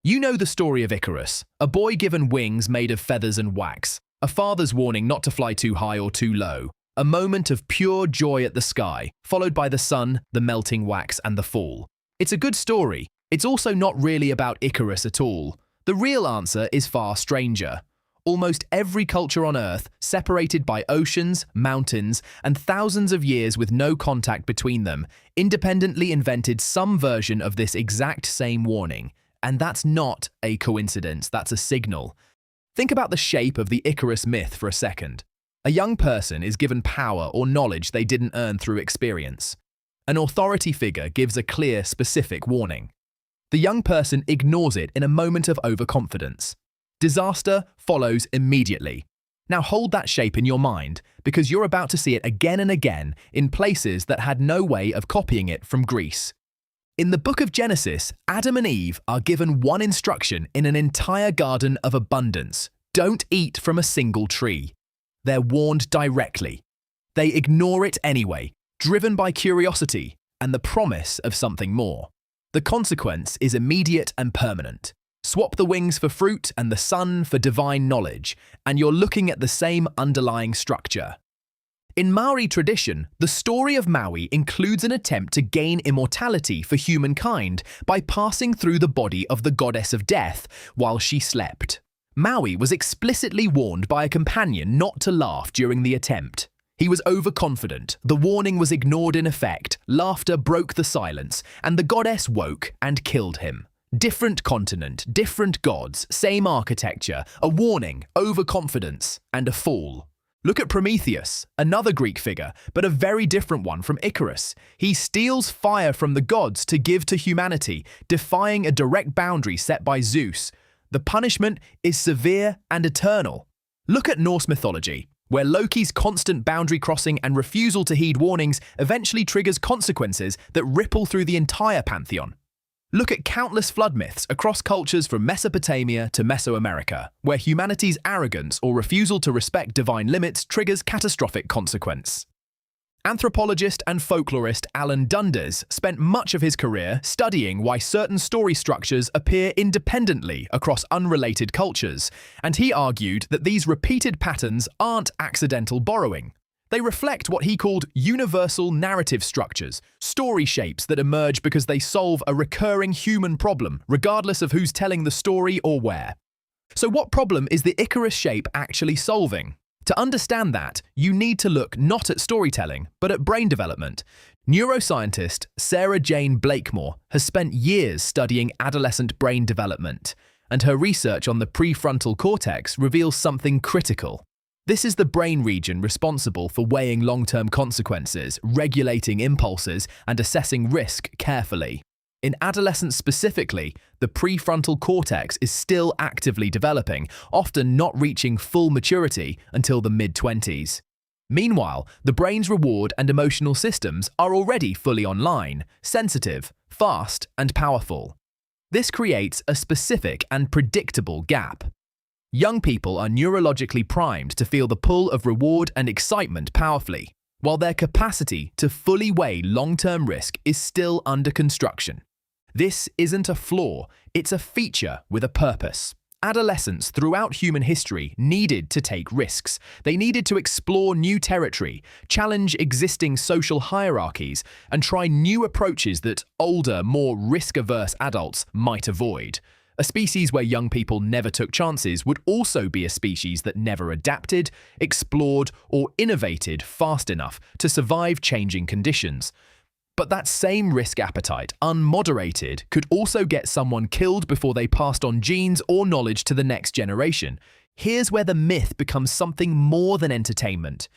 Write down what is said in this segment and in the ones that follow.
You know the story of Icarus, a boy given wings made of feathers and wax, a father's warning not to fly too high or too low, a moment of pure joy at the sky, followed by the sun, the melting wax, and the fall. It's a good story. It's also not really about Icarus at all. The real answer is far stranger. Almost every culture on Earth, separated by oceans, mountains, and thousands of years with no contact between them, independently invented some version of this exact same warning. And that's not a coincidence, that's a signal. Think about the shape of the Icarus myth for a second. A young person is given power or knowledge they didn't earn through experience. An authority figure gives a clear, specific warning. The young person ignores it in a moment of overconfidence. Disaster follows immediately. Now hold that shape in your mind, because you're about to see it again and again in places that had no way of copying it from Greece. In the book of Genesis, Adam and Eve are given one instruction in an entire garden of abundance: don't eat from a single tree. They're warned directly. They ignore it anyway, driven by curiosity and the promise of something more. The consequence is immediate and permanent. Swap the wings for fruit and the sun for divine knowledge, and you're looking at the same underlying structure. In Maori tradition, the story of Maui includes an attempt to gain immortality for humankind by passing through the body of the goddess of death while she slept. Maui was explicitly warned by a companion not to laugh during the attempt. He was overconfident, the warning was ignored in effect, laughter broke the silence, and the goddess woke and killed him. Different continent, different gods, same architecture, a warning, overconfidence, and a fall. Look at Prometheus, another Greek figure, but a very different one from Icarus. He steals fire from the gods to give to humanity, defying a direct boundary set by Zeus. The punishment is severe and eternal. Look at Norse mythology, where Loki's constant boundary crossing and refusal to heed warnings eventually triggers consequences that ripple through the entire pantheon. Look at countless flood myths across cultures from Mesopotamia to Mesoamerica, where humanity's arrogance or refusal to respect divine limits triggers catastrophic consequence. Anthropologist and folklorist Alan Dundes spent much of his career studying why certain story structures appear independently across unrelated cultures, and he argued that these repeated patterns aren't accidental borrowing. They reflect what he called universal narrative structures, story shapes that emerge because they solve a recurring human problem, regardless of who's telling the story or where. So what problem is the Icarus shape actually solving? To understand that, you need to look not at storytelling, but at brain development. Neuroscientist Sarah Jane Blakemore has spent years studying adolescent brain development, and her research on the prefrontal cortex reveals something critical. This is the brain region responsible for weighing long-term consequences, regulating impulses, and assessing risk carefully. In adolescence specifically, the prefrontal cortex is still actively developing, often not reaching full maturity until the mid-20s. Meanwhile, the brain's reward and emotional systems are already fully online, sensitive, fast, and powerful. This creates a specific and predictable gap. Young people are neurologically primed to feel the pull of reward and excitement powerfully, while their capacity to fully weigh long-term risk is still under construction. This isn't a flaw, it's a feature with a purpose. Adolescents throughout human history needed to take risks. They needed to explore new territory, challenge existing social hierarchies, and try new approaches that older, more risk-averse adults might avoid. A species where young people never took chances would also be a species that never adapted, explored, or innovated fast enough to survive changing conditions. But that same risk appetite, unmoderated, could also get someone killed before they passed on genes or knowledge to the next generation. Here's where the myth becomes something more than entertainment.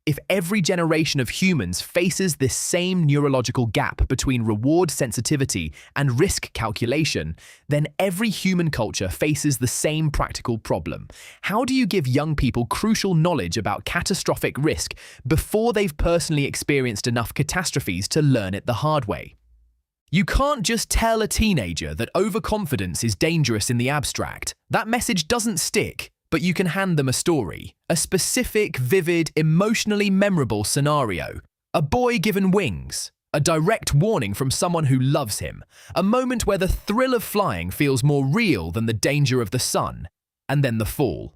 If every generation of humans faces this same neurological gap between reward sensitivity and risk calculation, then every human culture faces the same practical problem. How do you give young people crucial knowledge about catastrophic risk before they've personally experienced enough catastrophes to learn it the hard way? You can't just tell a teenager that overconfidence is dangerous in the abstract. That message doesn't stick. But you can hand them a story, a specific, vivid, emotionally memorable scenario. A boy given wings, A direct warning from someone who loves him, a moment where the thrill of flying feels more real than the danger of the sun, and then the fall.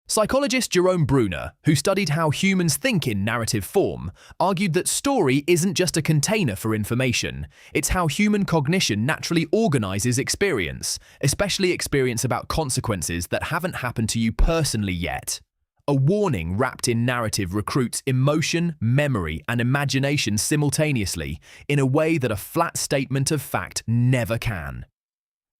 Psychologist Jerome Bruner, who studied how humans think in narrative form, argued that story isn't just a container for information, it's how human cognition naturally organizes experience, especially experience about consequences that haven't happened to you personally yet. A warning wrapped in narrative recruits emotion, memory, and imagination simultaneously in a way that a flat statement of fact never can.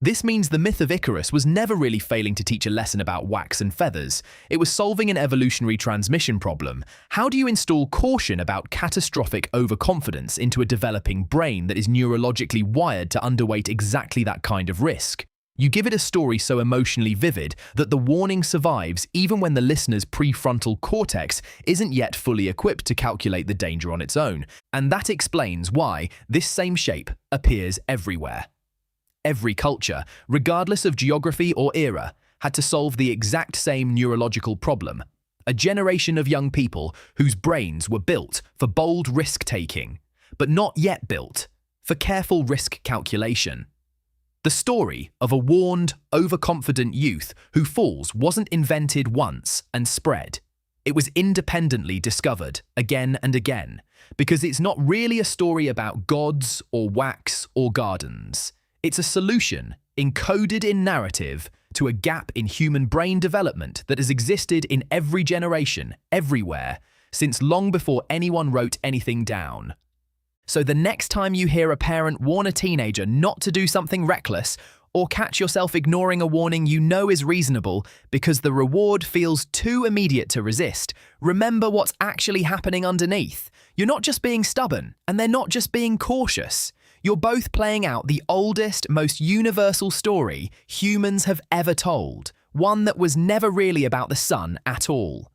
This means the myth of Icarus was never really failing to teach a lesson about wax and feathers. It was solving an evolutionary transmission problem. How do you install caution about catastrophic overconfidence into a developing brain that is neurologically wired to underweight exactly that kind of risk? You give it a story so emotionally vivid that the warning survives even when the listener's prefrontal cortex isn't yet fully equipped to calculate the danger on its own. And that explains why this same shape appears everywhere. Every culture, regardless of geography or era, had to solve the exact same neurological problem. A generation of young people whose brains were built for bold risk-taking, but not yet built for careful risk calculation. The story of a warned, overconfident youth who falls wasn't invented once and spread. It was independently discovered again and again, because it's not really a story about gods or wax or gardens. It's a solution, encoded in narrative, to a gap in human brain development that has existed in every generation, everywhere, since long before anyone wrote anything down. So the next time you hear a parent warn a teenager not to do something reckless, or catch yourself ignoring a warning you know is reasonable because the reward feels too immediate to resist, remember what's actually happening underneath. You're not just being stubborn, and they're not just being cautious. You're both playing out the oldest, most universal story humans have ever told, one that was never really about the sun at all.